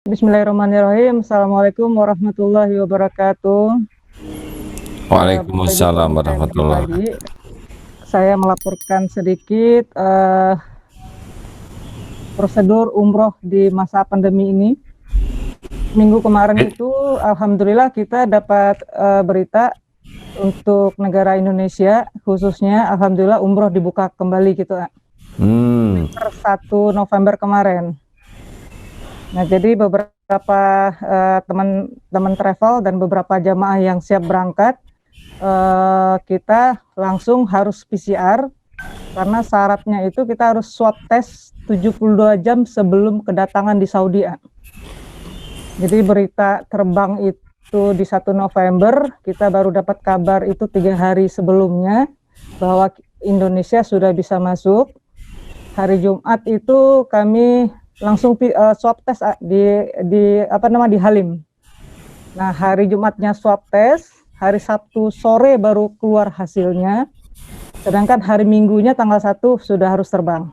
Bismillahirrahmanirrahim. Assalamualaikum warahmatullahi wabarakatuh. Waalaikumsalam Saya warahmatullahi pribadi, wabarakatuh. saya melaporkan sedikit prosedur umroh di masa pandemi ini. Minggu kemarin itu, alhamdulillah kita dapat berita untuk negara Indonesia, khususnya alhamdulillah umroh dibuka kembali gitu, per 1 November kemarin. Nah, jadi beberapa teman-teman travel dan beberapa jamaah yang siap berangkat, kita langsung harus PCR karena syaratnya itu kita harus swab test 72 jam sebelum kedatangan di Saudi. Jadi berita terbang itu di 1 November, kita baru dapat kabar itu 3 hari sebelumnya bahwa Indonesia sudah bisa masuk. Hari Jumat itu kami langsung swab test di Halim. Nah, hari Jumatnya swab test, hari Sabtu sore baru keluar hasilnya. Sedangkan hari Minggunya tanggal 1 sudah harus terbang.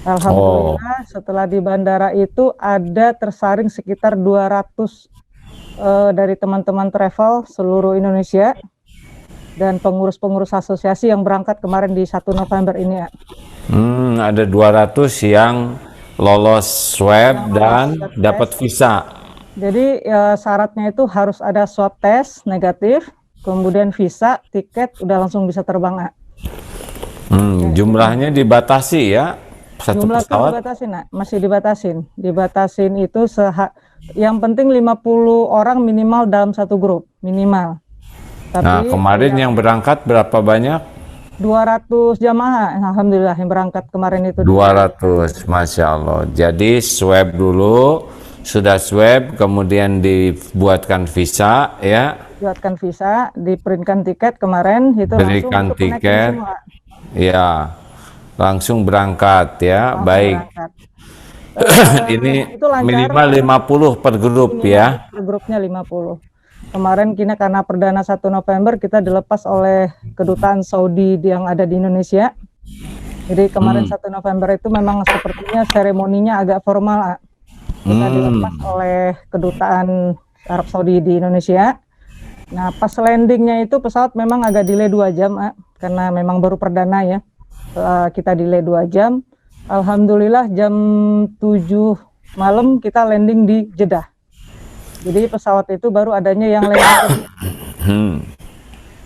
Alhamdulillah setelah di bandara itu ada tersaring sekitar 200 dari teman-teman travel seluruh Indonesia dan pengurus-pengurus asosiasi yang berangkat kemarin di 1 November ini. Ada 200 yang lolos swab dan dapat visa. Jadi syaratnya itu harus ada swab test negatif, kemudian visa, tiket, udah langsung bisa terbang. Jumlahnya dibatasi ya, satu Jumlah pesawat. dibatasin, masih dibatasin itu yang penting 50 orang minimal dalam satu grup, minimal. Tapi Nah, kemarin yang berangkat berapa banyak? 200 jamaah, alhamdulillah yang berangkat kemarin itu. 200, Masya Allah. Jadi swab dulu, sudah swab, kemudian dibuatkan visa ya. Buatkan visa, diprintkan tiket kemarin, itu Berikan langsung tiket, ya, langsung berangkat ya. langsung Baik. berangkat. Ini Itu lancar, minimal 50 per grup ya. per grupnya 50. Kemarin karena perdana 1 November kita dilepas oleh kedutaan Saudi yang ada di Indonesia. Jadi kemarin 1 November itu memang sepertinya seremoninya agak formal. Kita dilepas oleh kedutaan Arab Saudi di Indonesia. Nah, pas landingnya itu pesawat memang agak delay 2 jam, karena memang baru perdana ya. Kita delay 2 jam. Alhamdulillah jam 7 malam kita landing di Jeddah. Jadi pesawat itu baru adanya yang landing.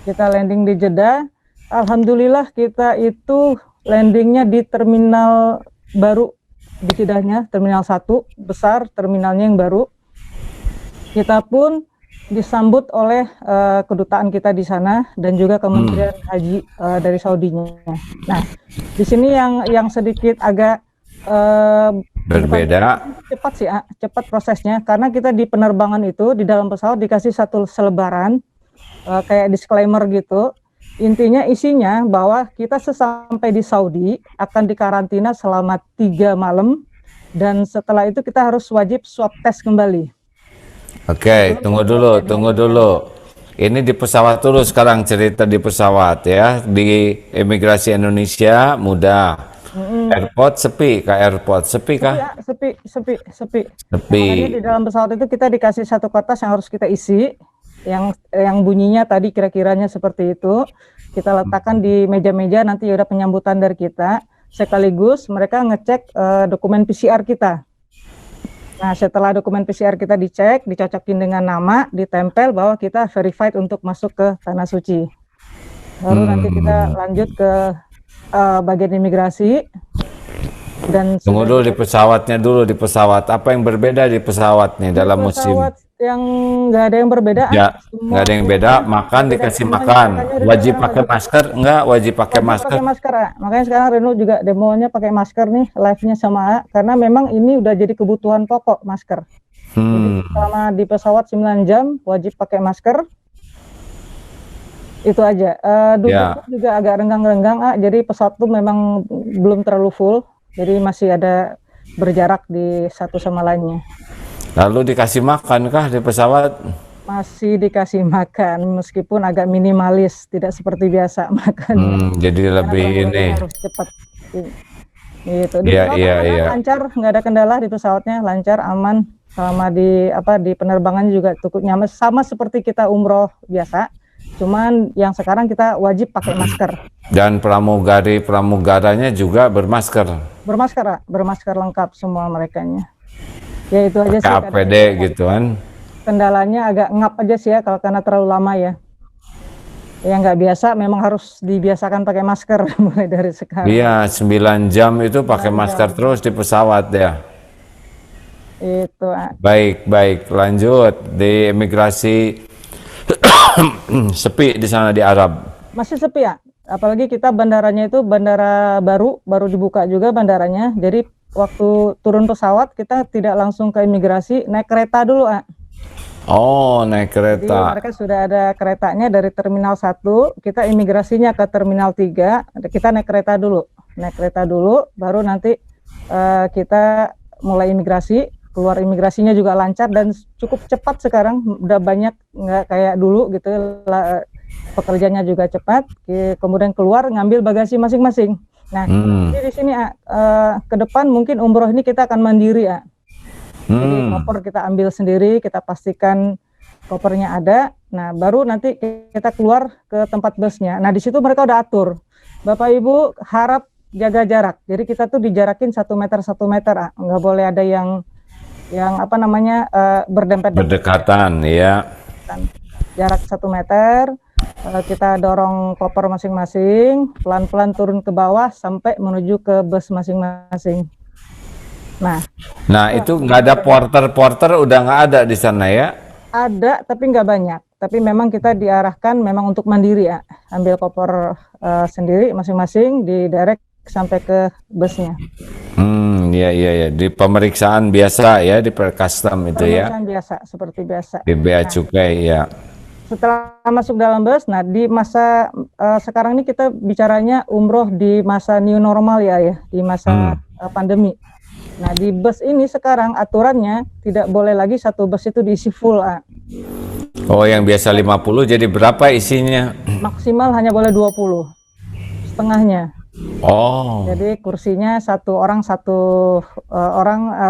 Kita landing di Jeddah. Alhamdulillah kita itu landingnya di terminal baru di Jeddahnya, terminal 1 besar, terminalnya yang baru. Kita pun disambut oleh kedutaan kita di sana dan juga Kementerian Haji dari Saudinya. Nah, di sini yang sedikit agak berbeda. Cepat sih, cepat prosesnya karena kita di penerbangan itu di dalam pesawat dikasih satu selebaran kayak disclaimer gitu. Intinya isinya bahwa kita sesampai di Saudi akan dikarantina selama 3 malam dan setelah itu kita harus wajib swab test kembali. Oke, tunggu dulu. Ini di pesawat dulu sekarang, cerita di pesawat ya. Di imigrasi Indonesia mudah. Airport sepi kah? Airport sepi kah? Ya, sepi. Sepi. Makanya di dalam pesawat itu kita dikasih satu kertas yang harus kita isi, yang bunyinya tadi kira-kiranya seperti itu. Kita letakkan di meja-meja, nanti ada penyambutan dari kita. Sekaligus mereka ngecek dokumen PCR kita. Nah, setelah dokumen PCR kita dicek, dicocokin dengan nama, ditempel bahwa kita verified untuk masuk ke Tanah Suci. Baru nanti kita lanjut ke bagian imigrasi. Dan Tunggu dulu di pesawat. Apa yang berbeda di pesawat nih dalam musim? Pesawat yang nggak ada yang berbeda. Ya, nggak ada yang beda. Makan dikasih makan. Wajib pakai masker? Enggak, wajib pakai masker. Pakai masker. Makanya sekarang Reno juga demonya pakai masker nih, live-nya sama. Karena memang ini udah jadi kebutuhan pokok masker. Jadi selama di pesawat 9 jam wajib pakai masker. Itu aja. Duduk juga agak renggang-renggang. Jadi pesawat tuh memang belum terlalu full. Jadi masih ada berjarak di satu sama lainnya. Lalu dikasih makan kah di pesawat? Masih dikasih makan, meskipun agak minimalis, tidak seperti biasa makan. Jadi lebih ini. Harus cepat. Gitu. Di Iya. lancar, nggak ada kendala di pesawatnya, lancar, aman. selama di penerbangan juga cukup nyaman, sama seperti kita umroh biasa. Cuman yang sekarang kita wajib pakai masker. Dan pramugaranya juga bermasker. Bermasker lengkap semua merekanya. Ya itu aja sih. Pakai APD gitu kan. Kendalanya agak ngap aja sih ya kalau karena terlalu lama ya. Yang nggak biasa memang harus dibiasakan pakai masker mulai dari sekarang. Iya, 9 jam itu pakai masker terus di pesawat ya. Itu. Baik, lanjut di imigrasi. Sepi di sana di Arab. Masih sepi ya, apalagi kita bandaranya itu bandara baru dibuka juga bandaranya. Jadi waktu turun pesawat kita tidak langsung ke imigrasi, naik kereta dulu. Oh, naik Jadi kereta. mereka sudah ada keretanya dari Terminal 1, kita imigrasinya ke Terminal 3, kita naik kereta dulu, baru nanti kita mulai imigrasi. Keluar imigrasinya juga lancar dan cukup cepat sekarang, udah banyak, nggak kayak dulu gitu, pekerjanya juga cepat. Kemudian keluar ngambil bagasi masing-masing. Nah, jadi di sini ke depan mungkin umroh ini kita akan mandiri ya. Jadi koper kita ambil sendiri, kita pastikan kopernya ada. Nah, baru nanti kita keluar ke tempat busnya. Nah, di situ mereka udah atur. Bapak Ibu harap jaga jarak. Jadi kita tuh dijarakin 1 meter 1 meter, nggak boleh ada yang Berdekatan ya. Jarak 1 meter, kita dorong koper masing-masing, pelan-pelan turun ke bawah sampai menuju ke bus masing-masing. Nah Itu nggak ada porter udah nggak ada di sana ya? Ada tapi nggak banyak. Tapi memang kita diarahkan memang untuk mandiri ya, ambil koper sendiri masing-masing, diderek sampai ke busnya. Iya. Di pemeriksaan biasa ya, di Perkastam itu ya. Pemeriksaan biasa, seperti biasa. Di Bea Cukai ya. Setelah masuk dalam bus, nah di masa sekarang ini kita bicaranya umroh di masa new normal ya, di masa pandemi. Nah di bus ini sekarang aturannya tidak boleh lagi satu bus itu diisi full. Oh, yang biasa 50 jadi berapa isinya? Maksimal hanya boleh 20, setengahnya. Oh. Jadi kursinya satu orang,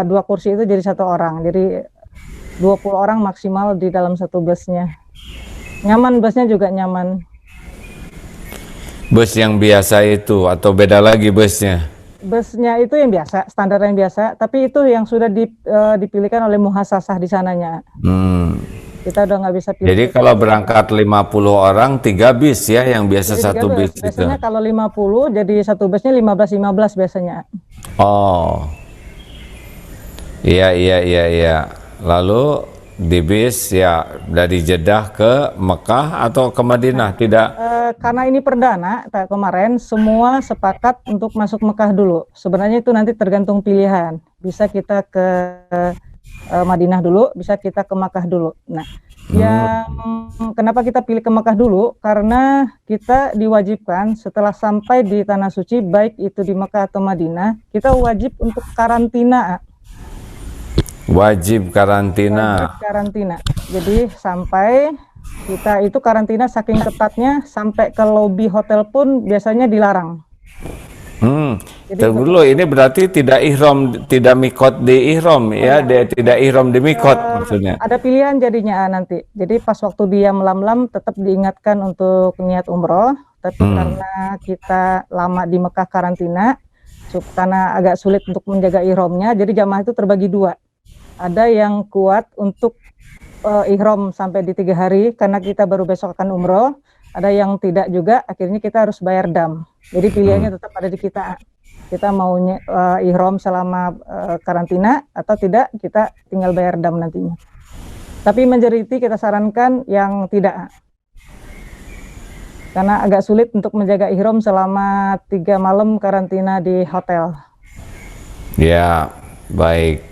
dua kursi itu jadi satu orang. Jadi 20 orang maksimal di dalam satu busnya. Nyaman, busnya juga nyaman. Bus yang biasa itu atau beda lagi busnya? Busnya itu yang biasa, standar yang biasa, tapi itu yang sudah dipilihkan oleh muhasasah di sananya. Kita udah nggak bisa pilih. Jadi kalau berangkat 50 orang, 3 bis ya, yang biasa jadi satu bis itu. Biasanya kalau 50, jadi satu busnya 15 biasanya. Oh, iya. Lalu di bis ya dari Jeddah ke Mekah atau ke Madinah, tidak? Karena ini perdana, kemarin semua sepakat untuk masuk Mekah dulu. Sebenarnya itu nanti tergantung pilihan. Bisa kita ke Madinah dulu, bisa kita ke Makkah dulu. Nah, yang kenapa kita pilih ke Makkah dulu? Karena kita diwajibkan setelah sampai di Tanah Suci, baik itu di Makkah atau Madinah, kita wajib untuk karantina. Wajib karantina. Jadi sampai kita itu karantina saking ketatnya, sampai ke lobi hotel pun biasanya dilarang. Dulu ini berarti tidak ihram, tidak mikot di ihram ya, dia tidak ihram di mikot maksudnya. Ada pilihan jadinya nanti. Jadi pas waktu dia melam-lam tetap diingatkan untuk niat umroh, tapi karena kita lama di Mekah karantina, karena agak sulit untuk menjaga ihramnya, jadi jamaah itu terbagi dua. Ada yang kuat untuk ihram sampai di 3 hari karena kita baru besok akan umroh. Ada yang tidak juga, akhirnya kita harus bayar dam. Jadi pilihannya tetap ada di kita. Kita mau ihram selama karantina atau tidak, kita tinggal bayar dam nantinya. Tapi majority kita sarankan yang tidak. Karena agak sulit untuk menjaga ihram selama 3 malam karantina di hotel. Ya, baik.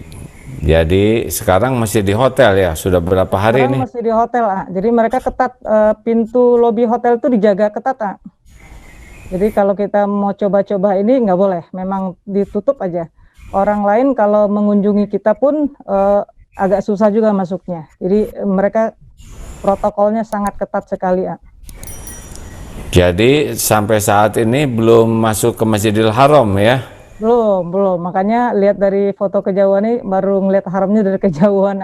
Jadi sekarang masih di hotel ya, sudah berapa hari ini? Masih di hotel, jadi mereka ketat, pintu lobi hotel itu dijaga ketat. Jadi kalau kita mau coba-coba ini nggak boleh, memang ditutup aja. Orang lain kalau mengunjungi kita pun agak susah juga masuknya. Jadi mereka protokolnya sangat ketat sekali. Jadi sampai saat ini belum masuk ke Masjidil Haram ya? Belum. Makanya lihat dari foto kejauhan nih, baru ngeliat haramnya dari kejauhan.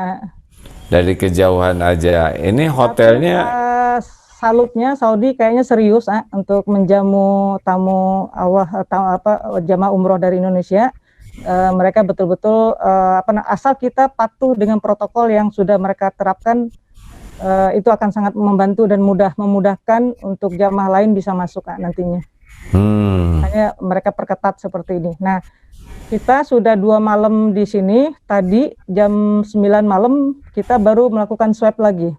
Dari kejauhan aja. Ini Tapi hotelnya, salutnya Saudi kayaknya serius untuk menjamu tamu jamaah umroh dari Indonesia. Mereka betul-betul asal kita patuh dengan protokol yang sudah mereka terapkan, itu akan sangat membantu dan memudahkan untuk jamaah lain bisa masuk nantinya. Hanya mereka perketat seperti ini. Nah, kita sudah 2 malam di sini. Tadi jam 9 malam kita baru melakukan swab lagi.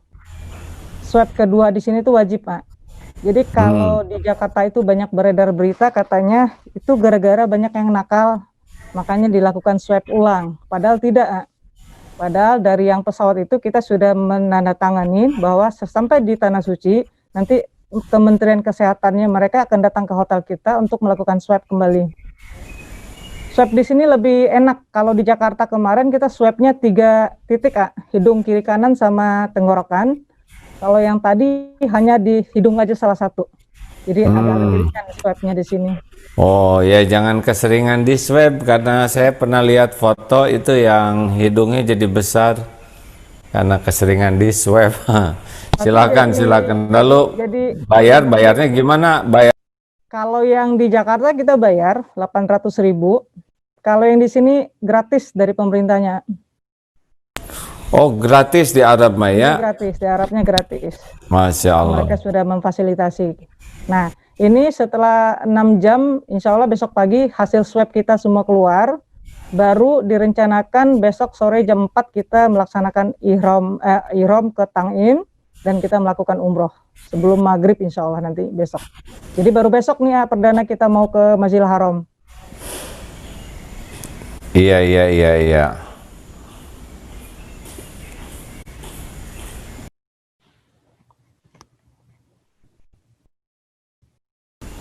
Swab kedua di sini tuh wajib, Pak. Jadi kalau di Jakarta itu banyak beredar berita katanya itu gara-gara banyak yang nakal, makanya dilakukan swab ulang. Padahal tidak, Pak. Padahal dari yang pesawat itu kita sudah menandatangani bahwa sampai di Tanah Suci, nanti Kementerian Kesehatannya mereka akan datang ke hotel kita untuk melakukan swab kembali. Swab di sini lebih enak. Kalau di Jakarta kemarin kita swabnya 3 titik, hidung kiri kanan sama tenggorokan. Kalau yang tadi hanya di hidung aja salah satu. Jadi agak lebih ringan swabnya di sini. oh ya jangan keseringan di swab karena saya pernah lihat foto itu yang hidungnya jadi besar karena keseringan di swab. Silakan. Lalu bayarnya gimana? Kalau yang di Jakarta kita bayar 800.000. Kalau yang di sini gratis dari pemerintahnya. Oh, gratis di Arab Maya? Gratis, di Arabnya gratis. Masya Allah. Mereka sudah memfasilitasi. Nah, ini setelah 6 jam, insya Allah besok pagi hasil swab kita semua keluar. Baru direncanakan besok sore jam 4 kita melaksanakan ihram ke Tan'im dan kita melakukan umroh sebelum maghrib insya Allah nanti besok. Jadi baru besok nih perdana kita mau ke Masjidil Haram. Iya.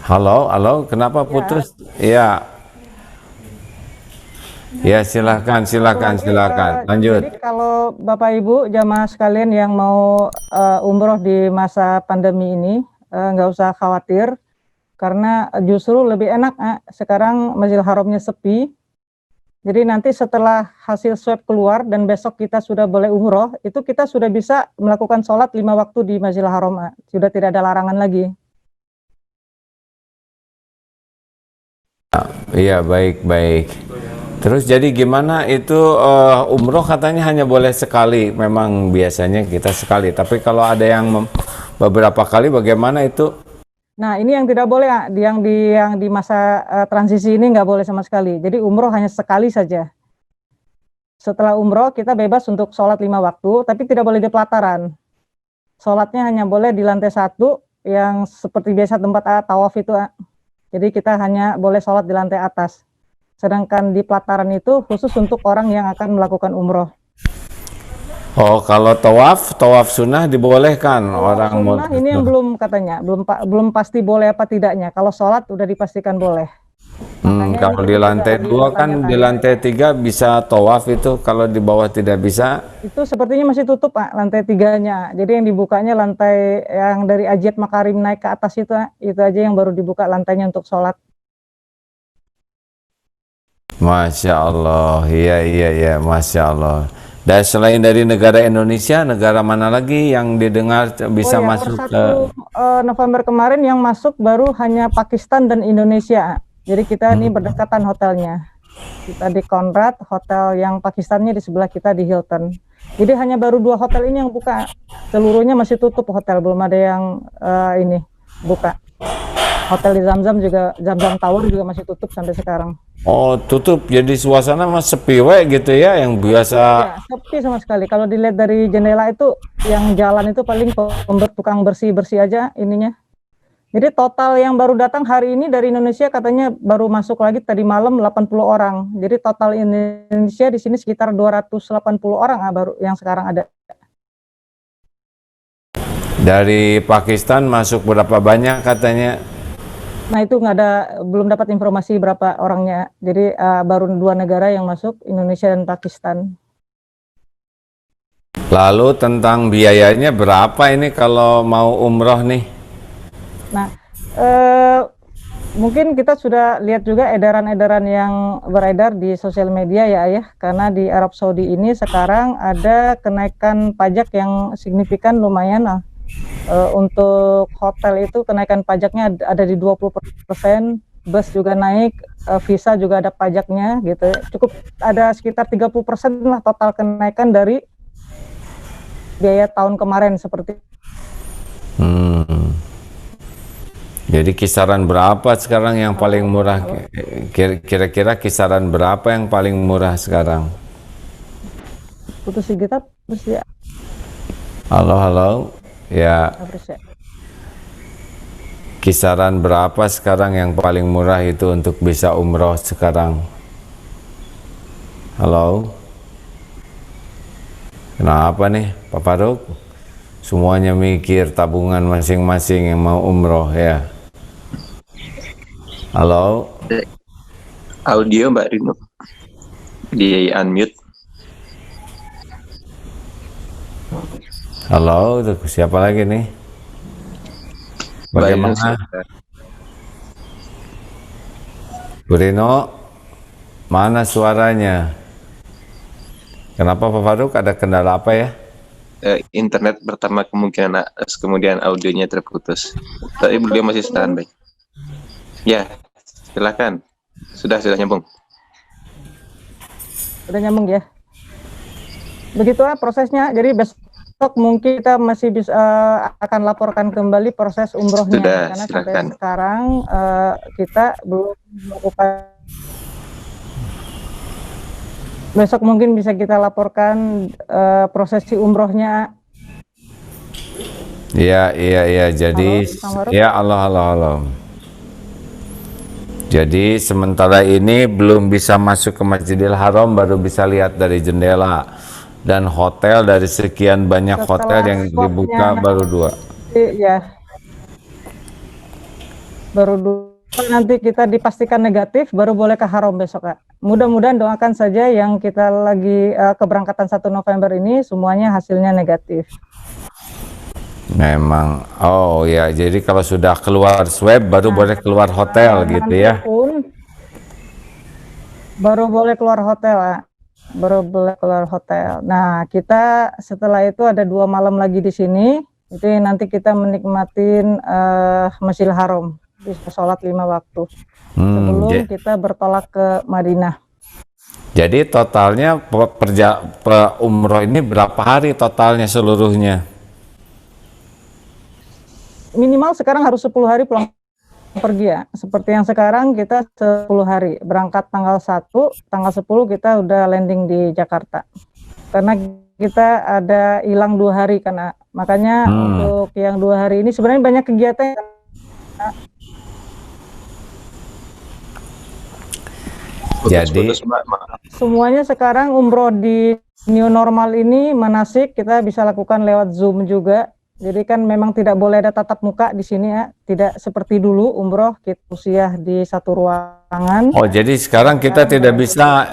Halo, kenapa putus? Iya. Ya, silakan. Lanjut. Jadi kalau Bapak Ibu jamaah sekalian yang mau umroh di masa pandemi ini, nggak usah khawatir, karena justru lebih enak. Sekarang Masjidil Haramnya sepi. Jadi nanti setelah hasil swab keluar dan besok kita sudah boleh umroh, itu kita sudah bisa melakukan sholat 5 waktu di Masjidil Haram. Sudah tidak ada larangan lagi. Iya, baik. Terus jadi gimana itu umroh katanya hanya boleh sekali, memang biasanya kita sekali. Tapi kalau ada yang beberapa kali, bagaimana itu? Nah, ini yang tidak boleh, yang di masa transisi ini nggak boleh sama sekali. Jadi umroh hanya sekali saja. Setelah umroh kita bebas untuk sholat 5 waktu, tapi tidak boleh di pelataran. Sholatnya hanya boleh di lantai 1, yang seperti biasa tempat tawaf itu. Jadi kita hanya boleh sholat di lantai atas. Sedangkan di pelataran itu khusus untuk orang yang akan melakukan umroh. Oh, kalau tawaf sunnah dibolehkan orang sunnah ini yang belum katanya, belum pasti boleh apa tidaknya. Kalau sholat udah dipastikan boleh. Kalau di lantai 2 kan, di lantai 3 bisa tawaf itu, kalau di bawah tidak bisa. Itu sepertinya masih tutup, Pak, lantai 3-nya. Jadi yang dibukanya lantai yang dari Ajiat Makarim naik ke atas itu aja yang baru dibuka lantainya untuk sholat. Masya Allah, iya, Masya Allah. Dan selain dari negara Indonesia, negara mana lagi yang didengar bisa masuk ke? 1 November kemarin yang masuk baru hanya Pakistan dan Indonesia. Jadi kita ini berdekatan hotelnya. Kita di Conrad, hotel yang Pakistannya di sebelah kita di Hilton. Jadi hanya baru 2 hotel ini yang buka. Seluruhnya masih tutup hotel, belum ada yang ini buka. Hotel di Zamzam Tower juga masih tutup sampai sekarang. Oh, tutup. Jadi suasana mas sepi gitu ya, yang biasa. Ya, sepi sama sekali. Kalau dilihat dari jendela itu, yang jalan itu paling tukang bersih-bersih aja ininya. Jadi total yang baru datang hari ini dari Indonesia katanya baru masuk lagi tadi malam 80 orang. Jadi total Indonesia di sini sekitar 280 orang baru yang sekarang ada. Dari Pakistan masuk berapa banyak katanya? Nah itu belum dapat informasi berapa orangnya. Jadi baru 2 negara yang masuk, Indonesia dan Pakistan. Lalu tentang biayanya berapa ini kalau mau umroh nih? Nah Mungkin kita sudah lihat juga edaran-edaran yang beredar di sosial media ya Ayah, karena di Arab Saudi ini sekarang ada kenaikan pajak yang signifikan lumayan lah. Untuk hotel itu kenaikan pajaknya ada di 20%, bus juga naik, visa juga ada pajaknya gitu ya. Cukup ada sekitar 30% lah total kenaikan dari biaya tahun kemarin seperti. Hmm. Jadi kisaran berapa sekarang yang paling murah? Kira-kira kisaran berapa yang paling murah sekarang? Putus kita terus ya. Halo, halo. Ya, Terus ya. kisaran berapa sekarang yang paling murah itu untuk bisa umroh sekarang? Halo. Kenapa nih, Pak Faruk? Semuanya mikir tabungan masing-masing yang mau umroh ya. Halo. Audio Mbak Rino di unmute. Halo, itu siapa lagi nih? Bagaimana? Bu Rino, mana suaranya? Kenapa Pak Faruk, ada kendala apa ya? Internet pertama kemungkinan, kemudian audionya terputus. Tapi beliau masih standby. Ya, silakan. Sudah nyambung. Udah nyambung ya. Begitulah prosesnya. Jadi besok mungkin kita masih bisa akan laporkan kembali proses umrohnya. Sudah, karena silakan. sampai sekarang kita belum melakukan. Besok mungkin bisa kita laporkan prosesi umrohnya. Iya. Jadi, Halo, ya Allah. Jadi sementara ini belum bisa masuk ke Masjidil Haram, baru bisa lihat dari jendela. Dan hotel, dari sekian banyak hotel yang dibuka baru 2. Iya. Baru 2, nanti kita dipastikan negatif baru boleh ke haram besok Kak. Mudah-mudahan doakan saja yang kita lagi keberangkatan 1 November ini semuanya hasilnya negatif. Memang, oh ya, jadi kalau sudah keluar swab baru boleh keluar hotel gitu ya? Baru boleh keluar hotel, Kak. Baru boleh keluar hotel. Nah, kita setelah itu ada 2 malam lagi di sini. Jadi nanti kita menikmatin Masjidil Haram, bisa sholat 5 waktu sebelum kita bertolak ke Madinah. Jadi totalnya umroh ini berapa hari totalnya seluruhnya? Minimal sekarang harus 10 hari pulang pergi ya. Seperti yang sekarang kita 10 hari. Berangkat tanggal 1, tanggal 10 kita udah landing di Jakarta. Karena kita ada hilang 2 hari karena makanya untuk yang 2 hari ini sebenarnya banyak kegiatan. Jadi semuanya sekarang umroh di new normal ini manasik kita bisa lakukan lewat Zoom juga. Jadi kan memang tidak boleh ada tatap muka di sini ya, tidak seperti dulu umroh kita usia di satu ruangan. Oh, jadi sekarang kita tidak bisa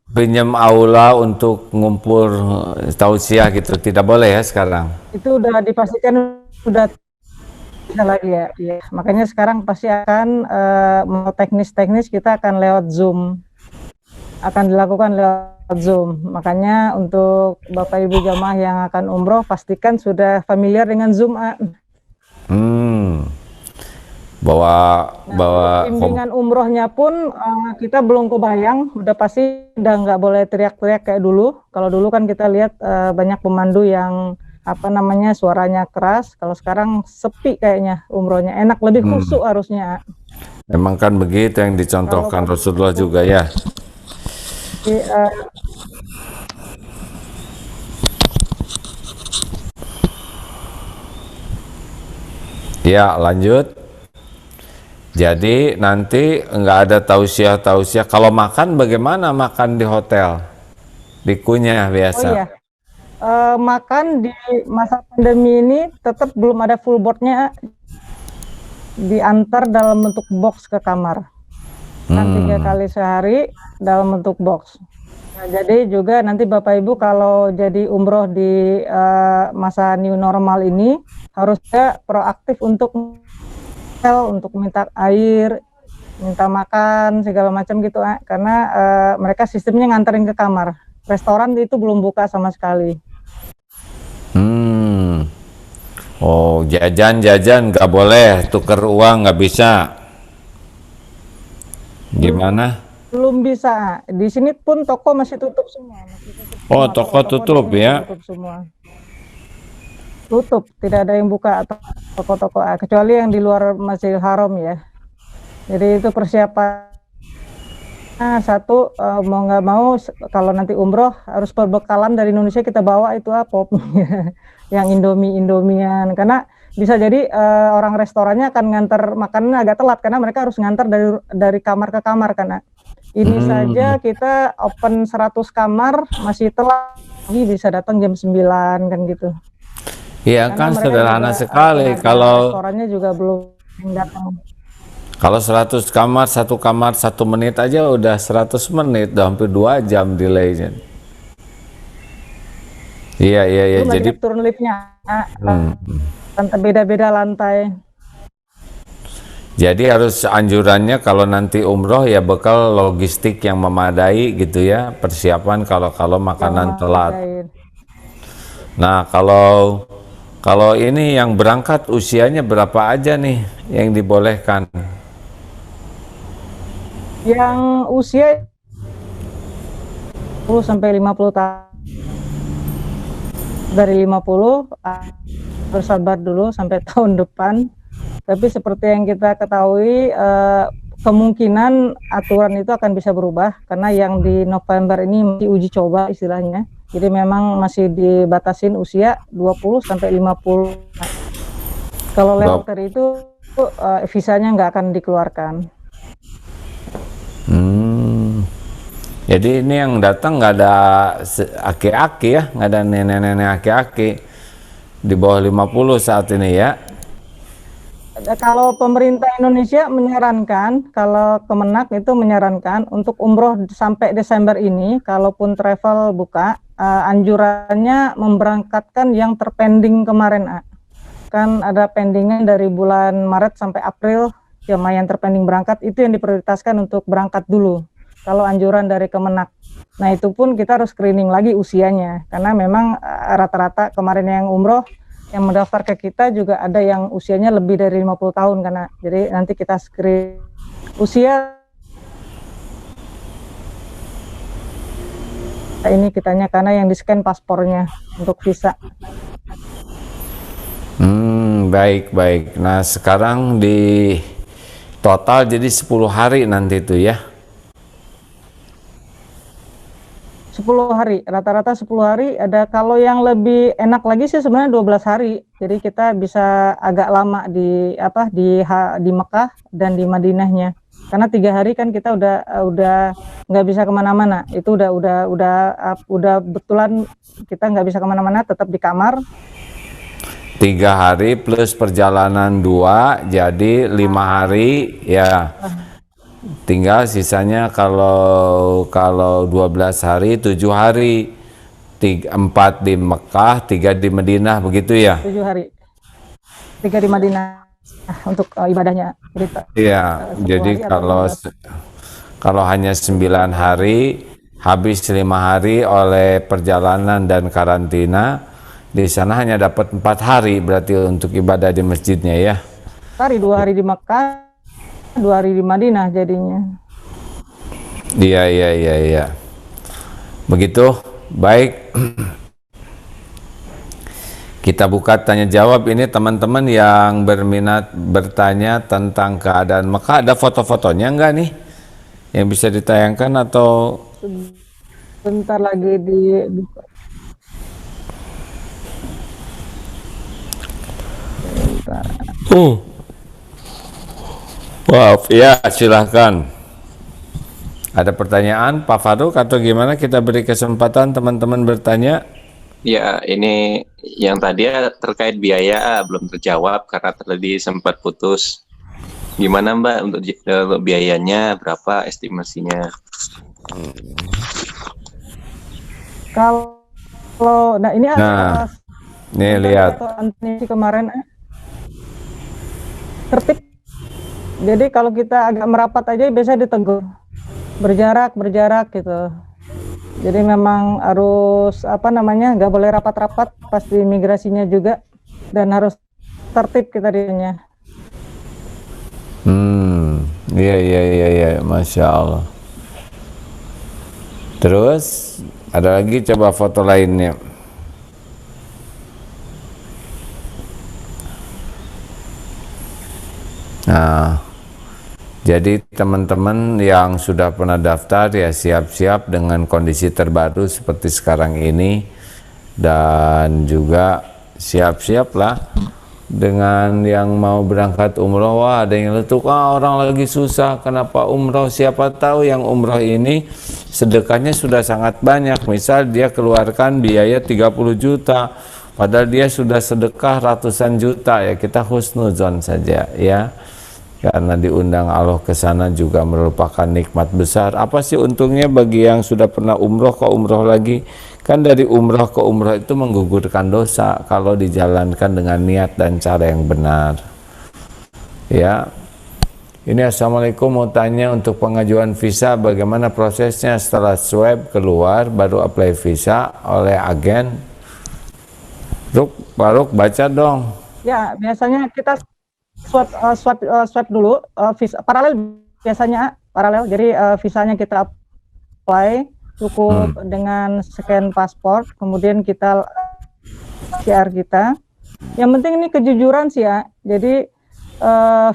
pinjam aula untuk ngumpul tausiah gitu, tidak boleh ya sekarang? Itu udah dipastikan sudah tidak lagi ya. Ya. Makanya sekarang pasti akan mau teknis-teknis kita akan lewat Zoom. Akan dilakukan lewat Zoom. Makanya untuk Bapak Ibu jamaah yang akan umroh pastikan sudah familiar dengan Zoom. Bawa bimbingan umrohnya pun kita belum kebayang, udah pasti udah nggak boleh teriak-teriak kayak dulu. Kalau dulu kan kita lihat banyak pemandu yang suaranya keras. Kalau sekarang sepi kayaknya umrohnya, enak, lebih khusyuk harusnya. Memang kan begitu yang dicontohkan Rasulullah juga ya. Ya, lanjut. Jadi nanti nggak ada tausiah. Kalau makan bagaimana makan di hotel? Dikunyah biasa. Oh iya. Makan di masa pandemi ini tetap belum ada full boardnya, diantar dalam bentuk box ke kamar. Kan 3 kali sehari dalam bentuk box. Nah, jadi juga nanti Bapak Ibu kalau jadi umroh di masa new normal ini harusnya proaktif untuk untuk minta air, minta makan segala macam gitu, karena mereka sistemnya nganterin ke kamar. Restoran itu belum buka sama sekali. Oh, jajan nggak boleh, tuker uang nggak bisa. Gimana? Belum bisa. Di sini pun toko masih tutup semua. Oh, toko tutup di sini ya? tutup semua. Tutup, tidak ada yang buka atau toko-toko, kecuali yang di luar Masjidil Haram ya. Jadi itu persiapan. Satu, mau nggak mau kalau nanti umroh harus perbekalan dari Indonesia, kita bawa itu pop yang Indomian, karena bisa jadi orang restorannya akan nganter makanan agak telat karena mereka harus nganter dari kamar ke kamar, karena ini saja kita open 100 kamar masih telat, lagi bisa datang jam 9 kan gitu. Iya kan, sederhana sekali. Kalau restorannya juga belum datang. Kalau 100 kamar, satu kamar 1 menit aja udah 100 menit, udah hampir 2 jam delaynya. Iya. Jadi turun liftnya, beda-beda lantai. Jadi harus anjurannya kalau nanti umroh ya bekal logistik yang memadai gitu ya, persiapan kalau makanan telat. Nah, kalau ini yang berangkat usianya berapa aja nih yang dibolehkan? Yang usia 10 sampai 50 tahun. Dari 50 bersabar dulu sampai tahun depan. Tapi seperti yang kita ketahui, kemungkinan aturan itu akan bisa berubah karena yang di November ini masih uji coba istilahnya. Jadi memang masih dibatasin usia 20 sampai 50. Kalau lewat dari itu visanya nggak akan dikeluarkan. Jadi ini yang datang nggak ada aki-aki ya, nggak ada nenek-nenek aki-aki di bawah 50 saat ini ya. Kalau pemerintah Indonesia menyarankan, kalau Kemenak itu menyarankan untuk umroh sampai Desember ini, kalaupun travel buka, anjurannya memberangkatkan yang terpending kemarin. Kan ada pendingan dari bulan Maret sampai April, jemaah yang terpending berangkat, itu yang diprioritaskan untuk berangkat dulu. Kalau anjuran dari Kemenak. Nah itu pun kita harus screening lagi usianya, karena memang rata-rata kemarin yang umroh yang mendaftar ke kita juga ada yang usianya lebih dari 50 tahun karena jadi nanti kita screen usia ini kitanya karena yang di-scan paspornya untuk visa. Baik. Nah sekarang di total jadi 10 hari nanti itu ya. 10 hari, rata-rata 10 hari. Ada kalau yang lebih enak lagi sih sebenarnya 12 hari. Jadi kita bisa agak lama di Mekah dan di Madinahnya. Karena 3 hari kan kita udah nggak bisa kemana-mana. Itu udah betulan kita nggak bisa kemana-mana, tetap di kamar. 3 hari plus perjalanan 2 jadi 5 hari ya. Tinggal sisanya kalau 12 hari 7 hari 4 di Mekah 3 di Madinah begitu ya. 7 hari 3 di Madinah untuk ibadahnya. Iya, jadi kalau hanya 9 hari habis 5 hari oleh perjalanan dan karantina, di sana hanya dapat 4 hari berarti untuk ibadah di masjidnya ya. 2 hari di Mekah, 2 hari di Madinah jadinya. Iya. Begitu, baik. Kita buka tanya jawab ini teman-teman yang berminat bertanya tentang keadaan Mekah. Ada foto-fotonya enggak nih yang bisa ditayangkan atau? Bentar lagi di Maaf ya, silahkan. Ada pertanyaan Pak Faruk atau gimana? Kita beri kesempatan teman-teman bertanya. Ya, ini yang tadi terkait biaya belum terjawab karena tadi sempat putus. Gimana Mbak untuk biayanya, berapa estimasinya? Kalau ini nih lihat kemarin tertib Jadi kalau kita agak merapat aja biasa ditegur, berjarak gitu. Jadi memang harus apa namanya, nggak boleh rapat-rapat pas di imigrasinya juga, dan harus tertib kita dirinya. Iya, Masya Allah. Terus ada lagi, coba foto lainnya. Nah, jadi teman-teman yang sudah pernah daftar ya siap-siap dengan kondisi terbaru seperti sekarang ini, dan juga siap-siaplah dengan yang mau berangkat umroh. Wah, ada yang letuk, orang lagi susah, kenapa umroh? Siapa tahu yang umroh ini sedekahnya sudah sangat banyak, misal dia keluarkan biaya 30 juta padahal dia sudah sedekah ratusan juta, ya kita husnuzon saja ya, karena diundang Allah ke sana juga merupakan nikmat besar. Apa sih untungnya bagi yang sudah pernah umroh kok umroh lagi? Kan dari umroh ke umroh itu menggugurkan dosa kalau dijalankan dengan niat dan cara yang benar. Ya. Ini assalamualaikum, mau tanya untuk pengajuan visa bagaimana prosesnya setelah swab keluar baru apply visa oleh agen? Ruk baca dong. Ya, biasanya kita swab dulu, visa paralel biasanya paralel. Jadi visanya kita apply cukup dengan scan paspor, kemudian kita PCR kita. Yang penting ini kejujuran sih ya. Jadi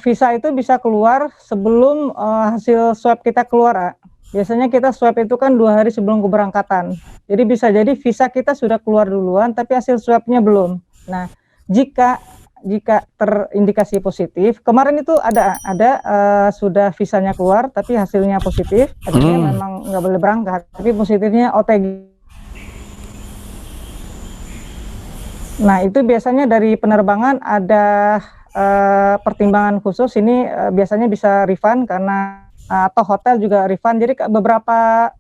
visa itu bisa keluar sebelum hasil swab kita keluar. Biasanya kita swab itu kan 2 hari sebelum keberangkatan. Jadi bisa jadi visa kita sudah keluar duluan, tapi hasil swabnya belum. Nah, jika terindikasi positif, kemarin itu ada sudah visanya keluar tapi hasilnya positif, artinya memang nggak boleh berangkat, tapi positifnya OTG. Nah, itu biasanya dari penerbangan ada pertimbangan khusus, ini biasanya bisa refund karena atau hotel juga refund. Jadi beberapa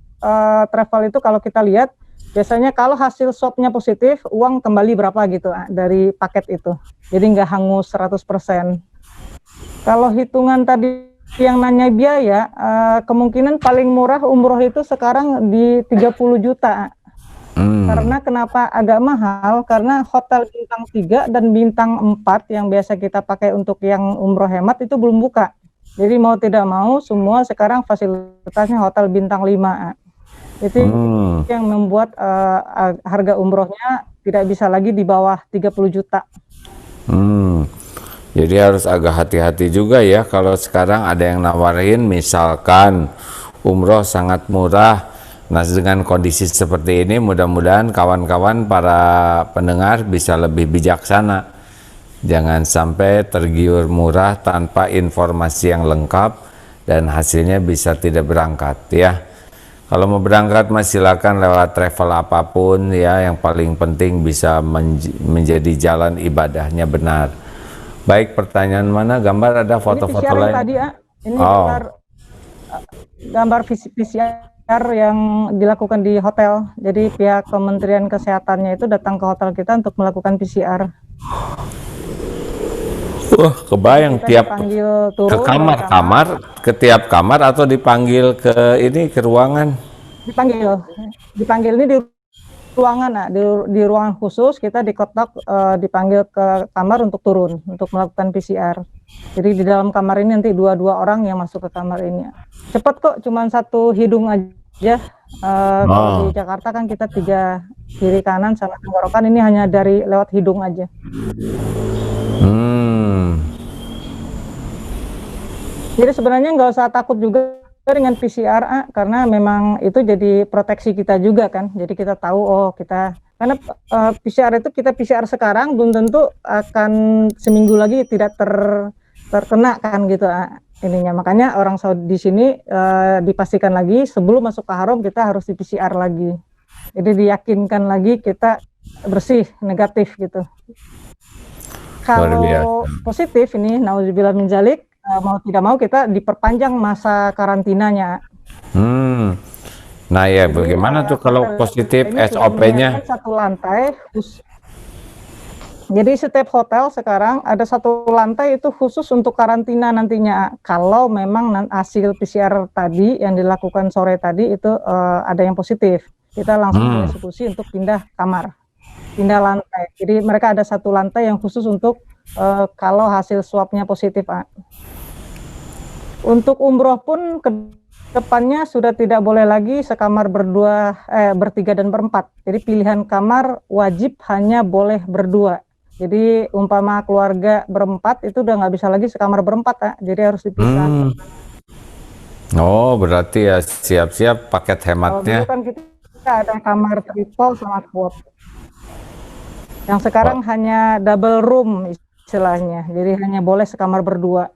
travel itu kalau kita lihat biasanya kalau hasil swabnya positif, uang kembali berapa gitu dari paket itu. Jadi nggak hangus 100%. Kalau hitungan tadi yang nanya biaya, kemungkinan paling murah umroh itu sekarang di 30 juta. Karena kenapa agak mahal? Karena hotel bintang 3 dan bintang 4 yang biasa kita pakai untuk yang umroh hemat itu belum buka. Jadi mau tidak mau semua sekarang fasilitasnya hotel bintang 5. Itu yang membuat harga umrohnya tidak bisa lagi di bawah 30 juta. Jadi harus agak hati-hati juga ya kalau sekarang ada yang nawarin misalkan umroh sangat murah. Nah, dengan kondisi seperti ini mudah-mudahan kawan-kawan para pendengar bisa lebih bijaksana. Jangan sampai tergiur murah tanpa informasi yang lengkap dan hasilnya bisa tidak berangkat ya. Kalau mau berangkat silakan lewat travel apapun ya, yang paling penting bisa menjadi jalan ibadahnya benar. Baik, pertanyaan mana? Gambar ada foto-foto lain? Tadi ya. Ini gambar PCR yang dilakukan di hotel. Jadi pihak Kementerian Kesehatannya itu datang ke hotel kita untuk melakukan PCR. Kebayang tiap ke kamar, ke tiap kamar atau dipanggil ke ini ke ruangan? Dipanggil ini di ruangan, di ruangan khusus kita dikotak, dipanggil ke kamar untuk turun untuk melakukan PCR. Jadi di dalam kamar ini nanti 2 orang yang masuk ke kamar ini. Cepat kok, cuma 1 hidung aja. Kalau di Jakarta kan kita 3 kiri kanan sama tenggorokan, ini hanya dari lewat hidung aja. Jadi sebenarnya nggak usah takut juga dengan PCR, karena memang itu jadi proteksi kita juga kan. Jadi kita tahu karena PCR itu kita PCR sekarang belum tentu akan seminggu lagi tidak terkena kan gitu ininya. Makanya orang Saudi di sini dipastikan lagi sebelum masuk ke haram kita harus di PCR lagi. Jadi diyakinkan lagi kita bersih, negatif gitu. Kalau positif ini, nauzubillah min dzalik, mau tidak mau kita diperpanjang masa karantinanya. Nah ya, bagaimana tuh kalau positif SOP-nya? Satu lantai, Jadi setiap hotel sekarang ada satu lantai itu khusus untuk karantina nantinya. Kalau memang hasil PCR tadi yang dilakukan sore tadi itu ada yang positif, kita langsung dieksekusi untuk pindah kamar, pindah lantai. Jadi mereka ada satu lantai yang khusus untuk kalau hasil swabnya positif. Untuk umroh pun ke depannya sudah tidak boleh lagi sekamar bertiga dan berempat. Jadi pilihan kamar wajib hanya boleh berdua. Jadi umpama keluarga berempat itu udah nggak bisa lagi sekamar berempat, jadi harus dipisah. Oh, berarti ya siap-siap paket hematnya. Kalau dulu kan kita ada kamar triple sama quad. Yang sekarang hanya double room istilahnya, jadi hanya boleh sekamar berdua.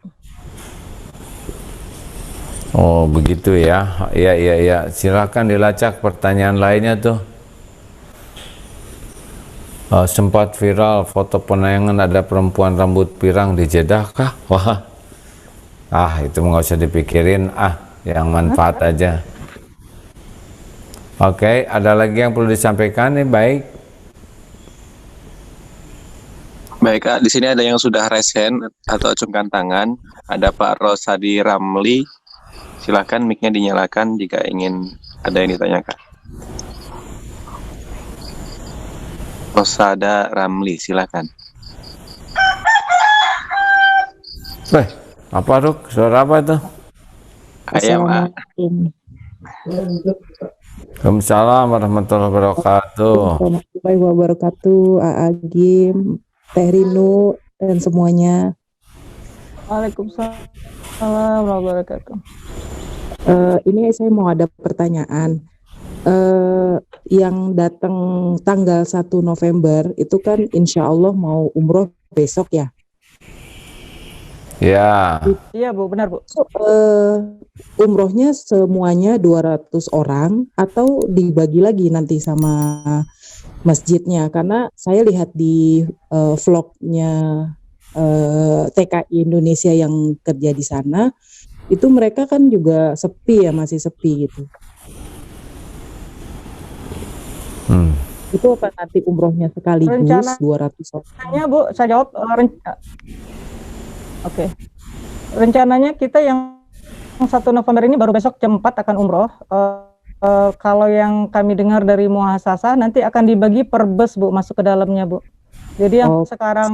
Oh, begitu ya. Iya. Silakan dilacak pertanyaan lainnya tuh. Sempat viral foto penayangan ada perempuan rambut pirang di Jeddah kah? Wah, itu nggak usah dipikirin, yang manfaat aja. Oke, ada lagi yang perlu disampaikan nih, baik? Baik Kak, di sini ada yang sudah raise hand atau acungkan tangan. Ada Pak Rosadi Ramli. Silakan mic-nya dinyalakan jika ingin ada yang ditanyakan. Rosada Ramli, silakan. Apa Ruk? Suara apa itu? Ayam. Waalaikumsalam warahmatullahi wabarakatuh. Warahmatullahi wabarakatuh, Agim, Teh Rinu, dan semuanya. Waalaikumsalam warahmatullahi wabarakatuh. Ini saya mau ada pertanyaan. Yang datang tanggal 1 November itu kan insya Allah mau umroh besok ya? Ya. Iya Bu, benar Bu. Umrohnya semuanya 200 orang atau dibagi lagi nanti sama masjidnya? Karena saya lihat di vlognya TKI Indonesia yang kerja di sana, itu mereka kan juga sepi ya, masih sepi gitu. Itu apa nanti umrohnya sekaligus 200 orang? Rencananya Bu, saya jawab. Oke. Rencananya kita yang 1 November ini baru besok jam 4 akan umroh. Kalau yang kami dengar dari muasasah nanti akan dibagi per bus Bu, masuk ke dalamnya Bu. Jadi yang sekarang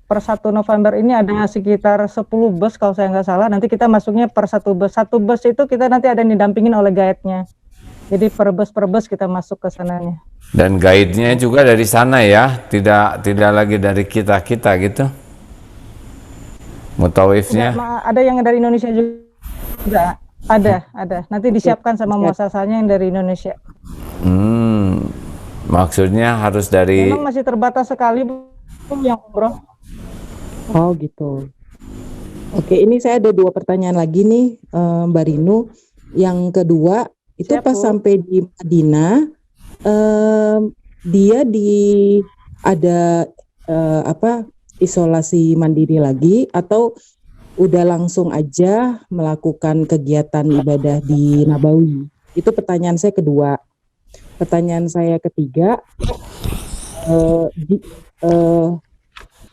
per 1 November ini ada sekitar 10 bus kalau saya nggak salah. Nanti kita masuknya per satu bus. Satu bus itu kita nanti ada yang didampingin oleh guide-nya. Jadi per bus kita masuk ke sananya. Dan guide-nya juga dari sana ya, tidak lagi dari kita gitu. Mutawifnya. Ada yang dari Indonesia juga. Ada. Nanti disiapkan sama muasasahnya yang dari Indonesia. Maksudnya harus dari. Memang masih terbatas sekali yang umroh. Oh gitu. Oke, ini saya ada 2 pertanyaan lagi nih, Mbak Rinu. Yang kedua, itu pas sampai di Madinah, dia ada isolasi mandiri lagi atau udah langsung aja melakukan kegiatan ibadah di Nabawi? Itu pertanyaan saya kedua. Pertanyaan saya ketiga,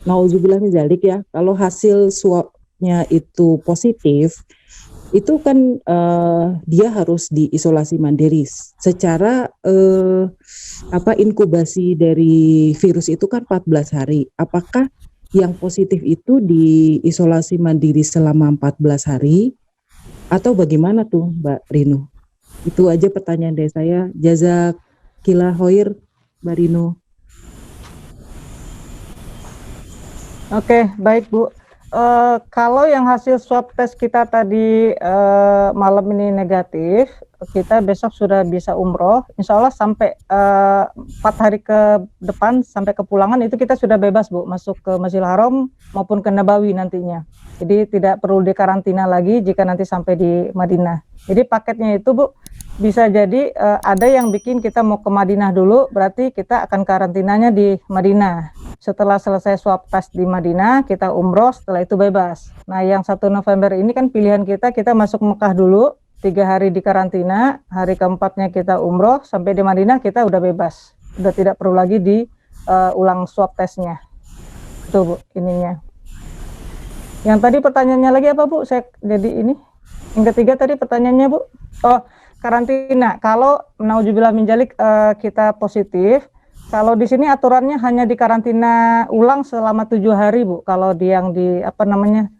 nauzubillah min dzalik ya, kalau hasil swabnya itu positif, itu kan dia harus diisolasi mandiri. Secara inkubasi dari virus itu kan 14 hari. Apakah yang positif itu diisolasi mandiri selama 14 hari atau bagaimana tuh Mbak Rinu? Itu aja pertanyaan dari saya. Jazakillah khair Mbak Rinu. Oke, baik Bu. Kalau yang hasil swab test kita tadi malam ini negatif, kita besok sudah bisa umroh. Insya Allah sampai 4 hari ke depan sampai kepulangan itu kita sudah bebas Bu, masuk ke Masjidil Haram maupun ke Nabawi nantinya. Jadi tidak perlu dikarantina lagi jika nanti sampai di Madinah. Jadi paketnya itu Bu, bisa jadi ada yang bikin kita mau ke Madinah dulu, berarti kita akan karantinanya di Madinah. Setelah selesai swab test di Madinah, kita umroh, setelah itu bebas. Nah, yang 1 November ini kan pilihan kita masuk Mekah dulu, 3 hari di karantina, hari keempatnya kita umroh, sampai di Madinah kita udah bebas. Udah tidak perlu lagi diulang swab testnya. Tuh Bu, ininya. Yang tadi pertanyaannya lagi apa Bu? Saya jadi ini. Yang ketiga tadi pertanyaannya Bu. Oh, karantina. Kalau naudzubillah min dzalik kita positif, kalau di sini aturannya hanya di karantina ulang selama 7 hari Bu. Kalau di yang di apa namanya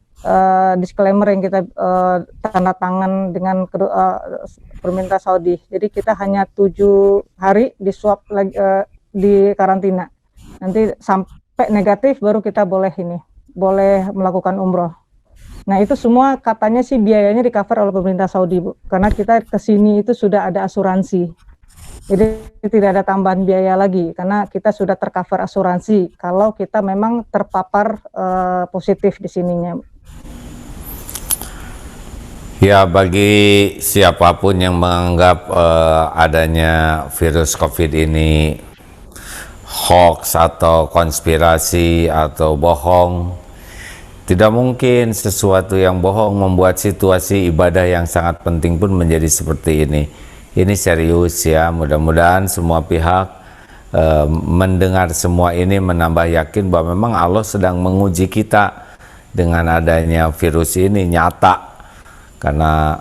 disclaimer yang kita tanda tangan dengan pemerintah Saudi. Jadi kita hanya 7 hari di swab lagi di karantina. Nanti sampai negatif baru kita boleh melakukan umroh. Nah itu semua katanya sih biayanya di cover oleh pemerintah Saudi Bu, karena kita kesini itu sudah ada asuransi, jadi tidak ada tambahan biaya lagi karena kita sudah tercover asuransi kalau kita memang terpapar positif di sininya. Ya, bagi siapapun yang menganggap adanya virus COVID ini hoax atau konspirasi atau bohong, tidak mungkin sesuatu yang bohong membuat situasi ibadah yang sangat penting pun menjadi seperti ini. Ini serius ya, mudah-mudahan semua pihak mendengar semua ini menambah yakin bahwa memang Allah sedang menguji kita dengan adanya virus ini nyata. Karena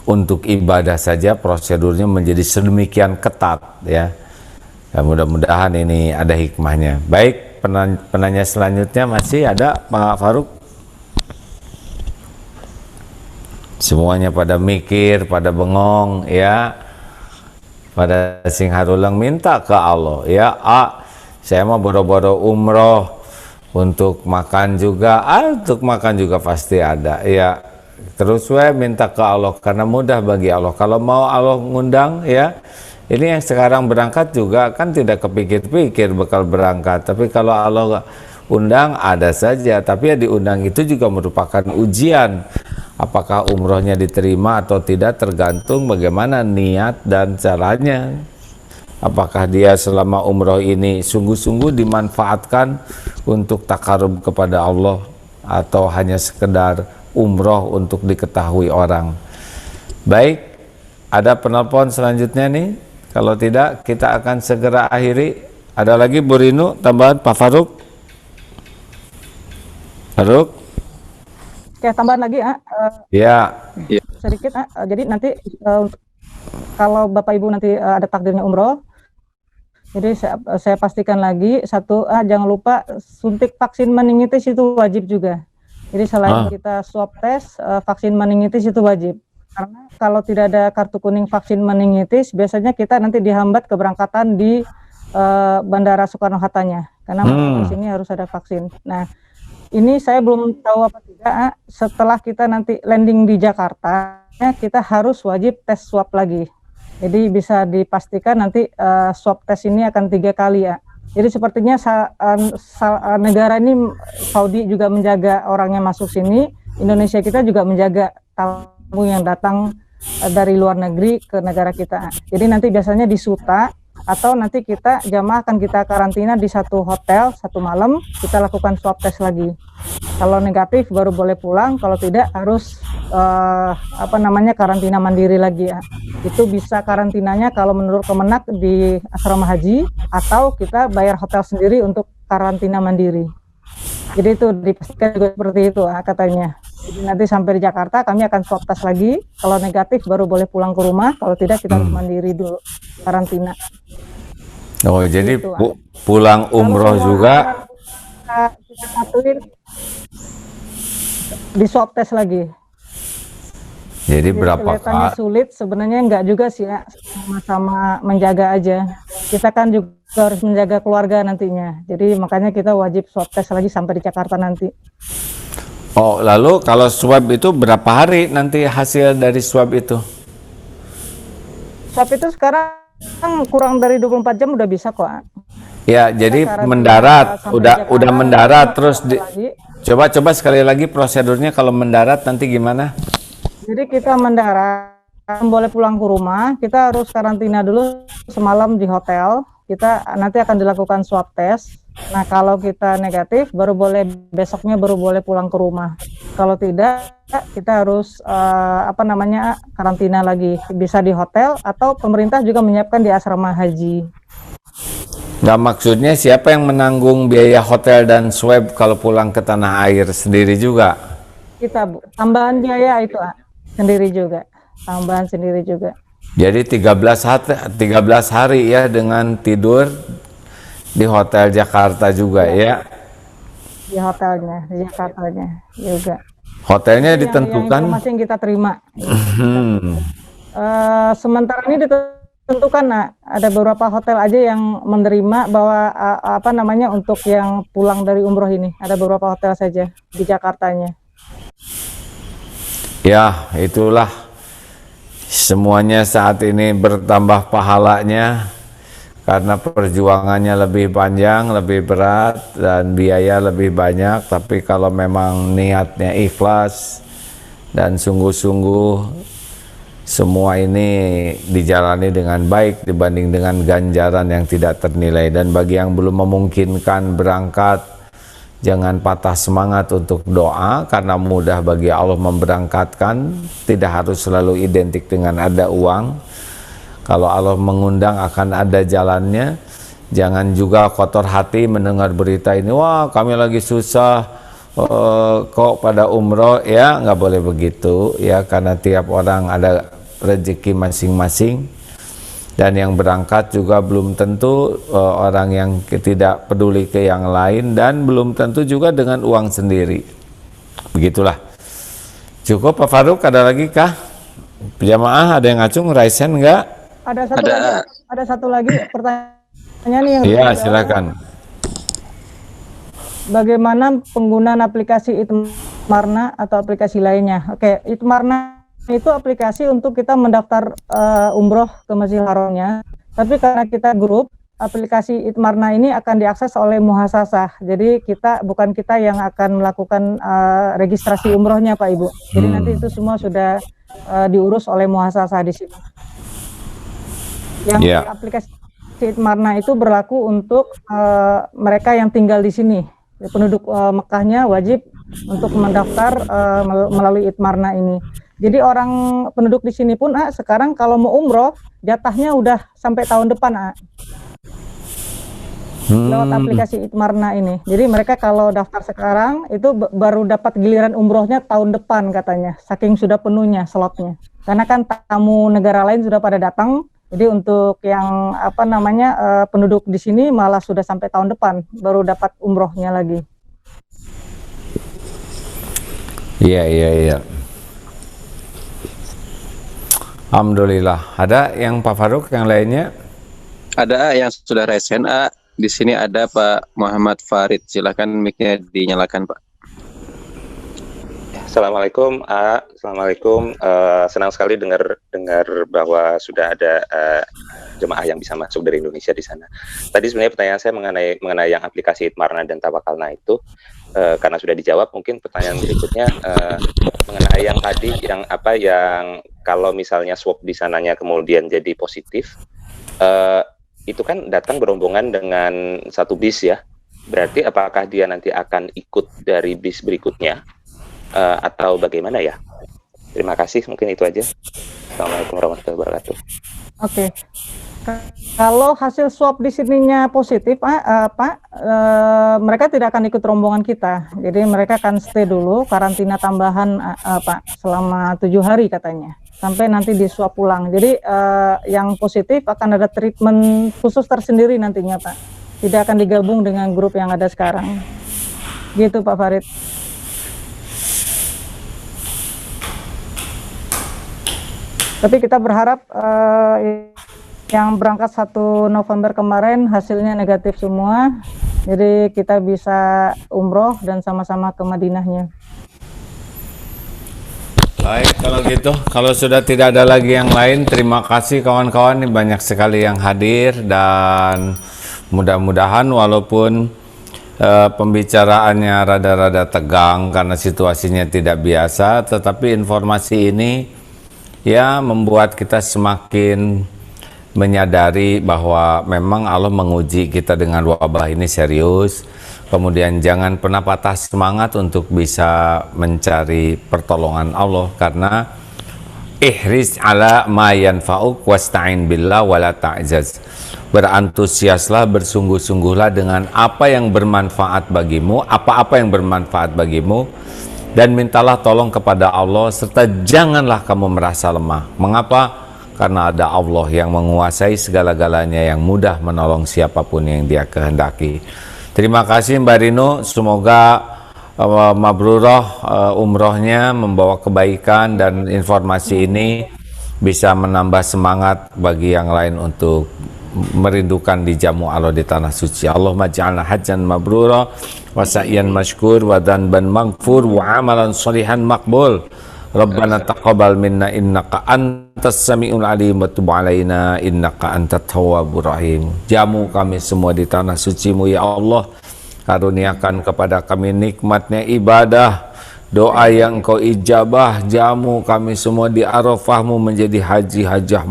untuk ibadah saja prosedurnya menjadi sedemikian ketat ya. Mudah-mudahan ini ada hikmahnya. Baik, penanya selanjutnya masih ada Pak Faruk? Semuanya pada mikir, pada bengong ya, pada sing harulang minta ke Allah ya. Saya mau boro-boro umroh untuk makan juga, untuk makan juga pasti ada ya. Terus minta ke Allah karena mudah bagi Allah. Kalau mau Allah ngundang ya, ini yang sekarang berangkat juga kan tidak kepikir-pikir bakal berangkat. Tapi kalau Allah undang ada saja, tapi ya diundang itu juga merupakan ujian. Apakah umrohnya diterima atau tidak tergantung bagaimana niat dan caranya. Apakah dia selama umroh ini sungguh-sungguh dimanfaatkan untuk takarub kepada Allah atau hanya sekedar umroh untuk diketahui orang. Baik, ada penelpon selanjutnya nih. Kalau tidak kita akan segera akhiri. Ada lagi Bu Rinu tambahan Pak Faruk? Faruk? Oke, tambahan lagi Ya. sedikit jadi nanti kalau Bapak Ibu nanti ada takdirnya umroh, jadi saya pastikan lagi satu, jangan lupa suntik vaksin meningitis itu wajib juga. Jadi selain kita swab tes, vaksin meningitis itu wajib. Karena kalau tidak ada kartu kuning vaksin meningitis, biasanya kita nanti dihambat keberangkatan di Bandara Soekarno-Hattanya. Karena di sini harus ada vaksin. Nah, ini saya belum tahu apa tidak, setelah kita nanti landing di Jakarta, kita harus wajib tes swab lagi. Jadi bisa dipastikan nanti swab tes ini akan 3 kali ya. Jadi sepertinya negara ini, Saudi juga menjaga orang yang masuk sini, Indonesia kita juga menjaga tamu yang datang dari luar negeri ke negara kita. Jadi nanti biasanya di Suta, atau nanti jamaah akan kita karantina di satu hotel 1 malam, kita lakukan swab test lagi. Kalau negatif baru boleh pulang, kalau tidak harus karantina mandiri lagi ya. Itu bisa karantinanya kalau menurut Kemenak di asrama haji, atau kita bayar hotel sendiri untuk karantina mandiri. Jadi itu dipastikan juga seperti itu katanya. Jadi nanti sampai di Jakarta kami akan swab test lagi, kalau negatif baru boleh pulang ke rumah, kalau tidak kita harus mandiri dulu karantina. Oh, jadi pulang umroh juga kita satuin di swab test lagi. Jadi berapa kelihatannya sulit, sebenarnya enggak juga sih ya, sama-sama menjaga aja. Kita kan juga harus menjaga keluarga nantinya. Jadi makanya kita wajib swab test lagi sampai di Jakarta nanti. Oh, lalu kalau swab itu berapa hari nanti hasil dari swab itu? Swab itu sekarang kurang dari 24 jam udah bisa kok. Ya, jadi mendarat, udah mendarat terus coba sekali lagi prosedurnya kalau mendarat nanti gimana? Jadi kita mendarat, boleh pulang ke rumah, kita harus karantina dulu semalam di hotel. Kita nanti akan dilakukan swab test. Nah, kalau kita negatif besoknya baru boleh pulang ke rumah. Kalau tidak, kita harus karantina lagi, bisa di hotel atau pemerintah juga menyiapkan di asrama haji. Nggak, maksudnya siapa yang menanggung biaya hotel dan swab kalau pulang ke tanah air, sendiri juga? Kita, Bu. Tambahan biaya itu sendiri juga. Tambahan sendiri juga. Jadi 13 hari ya dengan tidur di hotel Jakarta juga ya. Di hotelnya, di Jakartanya juga. Hotelnya Yang ditentukan. informasi yang kita terima. Hmm. Sementara ini ditentukan, ada beberapa hotel aja yang menerima bahwa apa namanya untuk yang pulang dari umroh ini. Ada beberapa hotel saja di Jakartanya. Ya, itulah semuanya saat ini bertambah pahalanya karena perjuangannya lebih panjang, lebih berat, dan biaya lebih banyak. Tapi kalau memang niatnya ikhlas dan sungguh-sungguh, semua ini dijalani dengan baik dibanding dengan ganjaran yang tidak ternilai. Dan bagi yang belum memungkinkan berangkat, jangan patah semangat untuk doa, karena mudah bagi Allah memberangkatkan, tidak harus selalu identik dengan ada uang. Kalau Allah mengundang akan ada jalannya. Jangan juga kotor hati mendengar berita ini, wah kami lagi susah kok pada umroh, ya nggak boleh begitu ya, karena tiap orang ada rezeki masing-masing. Dan yang berangkat juga belum tentu orang yang tidak peduli ke yang lain, dan belum tentu juga dengan uang sendiri. Begitulah. Cukup Pak Faruk, ada lagi kah? Jamaah ada yang ngacung, Raisen enggak? Ada satu lagi pertanyaan yang Iya, silakan. bagaimana penggunaan aplikasi Itmarna atau aplikasi lainnya? Oke, Itmarna itu aplikasi untuk kita mendaftar umroh ke Masjidil Haramnya. Tapi karena kita grup, aplikasi Itmarna ini akan diakses oleh muhasasah. Jadi bukan kita yang akan melakukan registrasi umrohnya, Pak Ibu. Jadi nanti itu semua sudah diurus oleh muhasasah di sini. Yang aplikasi Itmarna itu berlaku untuk mereka yang tinggal di sini. Penduduk Mekahnya wajib untuk mendaftar melalui Itmarna ini. Jadi orang penduduk di sini pun sekarang kalau mau umroh jatahnya udah sampai tahun depan lewat aplikasi Itmarna ini. Jadi mereka kalau daftar sekarang itu baru dapat giliran umrohnya tahun depan katanya. Saking sudah penuhnya slotnya. Karena kan tamu negara lain sudah pada datang. Jadi untuk yang apa namanya penduduk di sini malah sudah sampai tahun depan baru dapat umrohnya lagi. Iya. Alhamdulillah. Ada yang Pak Faruk, yang lainnya? Ada yang sudah resen, di sini ada Pak Muhammad Farid. Silakan mic-nya dinyalakan, Pak. Assalamualaikum, Assalamualaikum. Senang sekali dengar bahwa sudah ada jemaah yang bisa masuk dari Indonesia di sana. Tadi sebenarnya pertanyaan saya mengenai yang aplikasi Itmarna dan Tawakalna itu, karena sudah dijawab, mungkin pertanyaan berikutnya mengenai yang tadi, yang kalau misalnya swab di sananya kemudian jadi positif, itu kan datang berombongan dengan satu bis ya. Berarti apakah dia nanti akan ikut dari bis berikutnya? Atau bagaimana ya? Terima kasih, mungkin itu aja. Assalamualaikum warahmatullahi wabarakatuh. Oke. Kalau hasil swab di sininya positif, Pak, mereka tidak akan ikut rombongan kita. Jadi mereka akan stay dulu, karantina tambahan, Pak, selama 7 hari katanya. Sampai nanti di swab pulang. Jadi yang positif akan ada treatment khusus tersendiri nantinya, Pak. Tidak akan digabung dengan grup yang ada sekarang. Gitu, Pak Farid. Tapi kita berharap yang berangkat 1 November kemarin hasilnya negatif semua. Jadi kita bisa umroh dan sama-sama ke Madinahnya. Baik, kalau gitu. Kalau sudah tidak ada lagi yang lain, terima kasih kawan-kawan. Ini banyak sekali yang hadir, dan mudah-mudahan walaupun pembicaraannya rada-rada tegang karena situasinya tidak biasa, tetapi informasi ini ya membuat kita semakin menyadari bahwa memang Allah menguji kita dengan wabah ini serius. Kemudian jangan pernah patah semangat untuk bisa mencari pertolongan Allah, karena ihris ala ma yanfa'uk wasta'in billah wala ta'jaz. berantusiaslah, bersungguh-sungguhlah dengan apa yang bermanfaat bagimu, apa-apa yang bermanfaat bagimu, dan mintalah tolong kepada Allah, serta janganlah kamu merasa lemah. Mengapa? Karena ada Allah yang menguasai segala-galanya, yang mudah menolong siapapun yang Dia kehendaki. Terima kasih Mbak Rino, semoga mabrurah umrohnya, membawa kebaikan, dan informasi ini bisa menambah semangat bagi yang lain untuk merindukan dijamu Allah di tanah suci. Allahumma ja'alna hajjan mabrura wa sa'yan mashkur wa dhanban maghfur wa amalan shalihan maqbul. Rabbana taqabbal minna innaka antas samiul alim wa tub alaina innaka antat tawwabur rahim. Jamu kami semua di tanah suci-Mu ya Allah. Karuniakan kepada kami nikmatnya ibadah, doa yang Engkau ijabah, jamu kami semua di Arafah-Mu menjadi haji hajah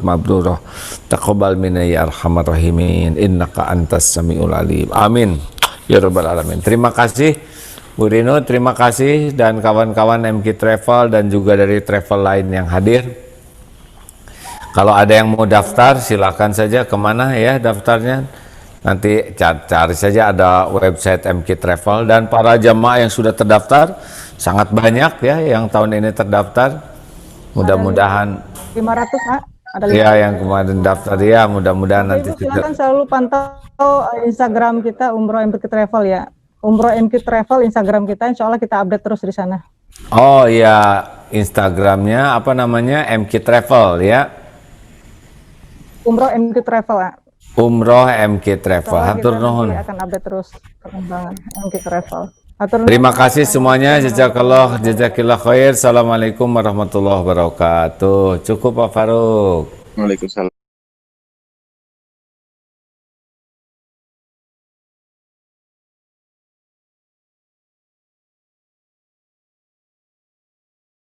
mabrurah. Taqabbal minna ya arhamar rahimin innaka antas samiul alim. Amin ya rabbal alamin. Terima kasih Bu Rino, terima kasih, dan kawan-kawan MK Travel dan juga dari travel lain yang hadir. Kalau ada yang mau daftar, silakan saja. Kemana ya daftarnya? Nanti cari saja, ada website MK Travel. Dan para jamaah yang sudah terdaftar sangat banyak ya, yang tahun ini terdaftar. Mudah-mudahan 500 Pak. Ada ya yang kemarin daftar ya, mudah-mudahan nanti silakan selalu pantau Instagram kita Umroh MK Travel ya. Umroh MK Travel Instagram kita, insya Allah kita update terus di sana. Oh iya, Instagramnya apa namanya? MK Travel ya. Umroh MK Travel ya. Umroh MK Travel. Hatur nuhun. Akan update terus perkembangan MK Travel. Terima kasih semuanya. Jazakallah khair. Assalamualaikum warahmatullahi wabarakatuh. Cukup Pak Faruk. Waalaikumsalam.